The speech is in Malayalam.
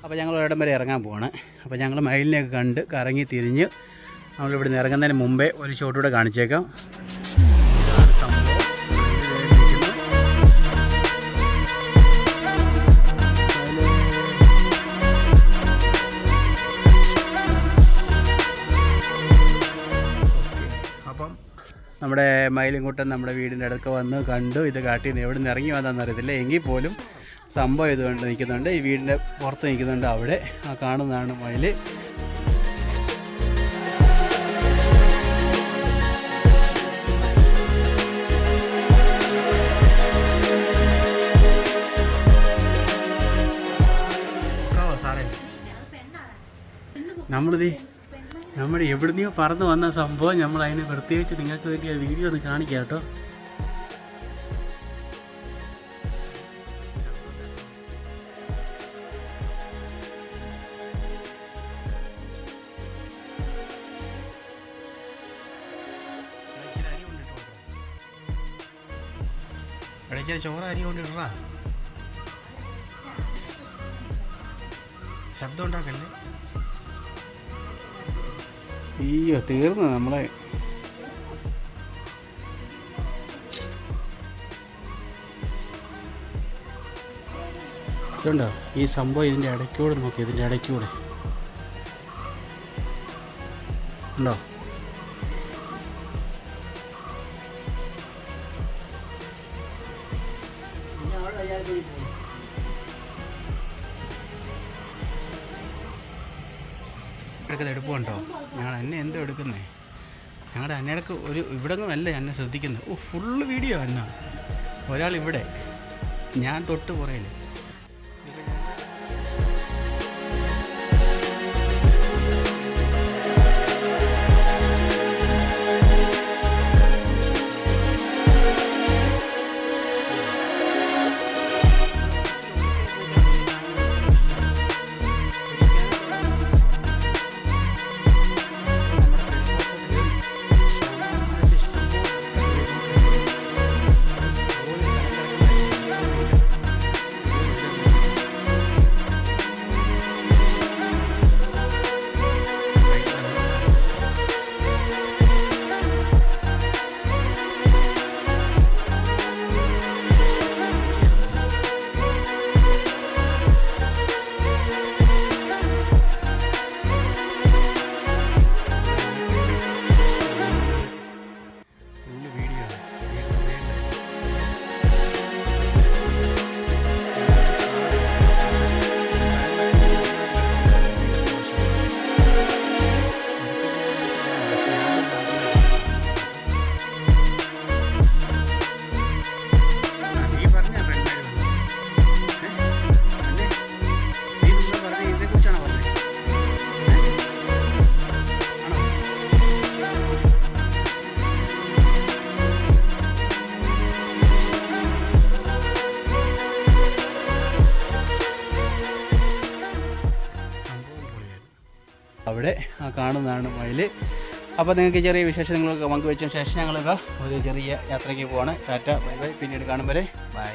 അപ്പോൾ ഞങ്ങൾ ഒരിടം വരെ ഇറങ്ങാൻ പോവാണ്. അപ്പോൾ ഞങ്ങൾ മയിലിനെയൊക്കെ കണ്ട് കറങ്ങി തിരിഞ്ഞ് നമ്മളിവിടെ നിന്ന് ഇറങ്ങുന്നതിന് മുമ്പേ ഒരു ഷോട്ടൂടെ കാണിച്ചേക്കാം. അപ്പം നമ്മുടെ മയിലിൻകുട്ടൻ നമ്മുടെ വീടിൻ്റെ അടുക്ക വന്ന് കണ്ടു. ഇത് കാട്ടിൽ നിന്ന് എവിടെ നിന്ന് ഇറങ്ങി വന്നതെന്ന് അറിയത്തില്ല. എങ്കിൽ പോലും സംഭവം ഇതുകൊണ്ട് നിൽക്കുന്നുണ്ട്. ഈ വീടിൻ്റെ പുറത്ത് നിൽക്കുന്നുണ്ട്. അവിടെ ആ കാണുന്നതാണ് മയിൽ. നമ്മുടെ എവിടുന്നോ പറന്ന് വന്ന സംഭവം നമ്മൾ അതിന് പ്രത്യേകിച്ച് നിങ്ങൾക്ക് വേണ്ടി ആ വീഡിയോ ഒന്ന് കാണിക്കാം കേട്ടോ. ഇടയ്ക്ക് ചോറ് അരി കൊണ്ടിട്ടാ ശബ്ദം ഉണ്ടാക്കല്ലേ. അയ്യോ തീർന്നു നമ്മളെ. ഇതുണ്ടോ ഈ സംഭവം ഇതിൻ്റെ ഇടയ്ക്കൂടെ നോക്കി. ഇതിൻ്റെ ഇടയ്ക്കൂടെ ഉണ്ടോ? എടുക്കുന്നത് എടുപ്പുണ്ടോ? ഞങ്ങൾ എന്നെ എന്തോ എടുക്കുന്നേ. ഞങ്ങളുടെ അന്നേടക്ക് ഒരു ഇവിടെങ്ങും അല്ല എന്നെ ശ്രദ്ധിക്കുന്നത്. ഫുള്ള് വീഡിയോ എന്നാ. ഒരാൾ ഇവിടെ, ഞാൻ തൊട്ട് പുറയിൽ. അവിടെ ആ കാണുന്നതാണ് മയിൽ. അപ്പോൾ നിങ്ങൾക്ക് ചെറിയ വിശേഷങ്ങളൊക്കെ പങ്കുവെച്ചതിന് ശേഷം ഞങ്ങളൊക്കെ ഒരു ചെറിയ യാത്രയ്ക്ക് പോവാണ്. Tata bye bye. പിന്നീട് കാണും വരെ ബൈ.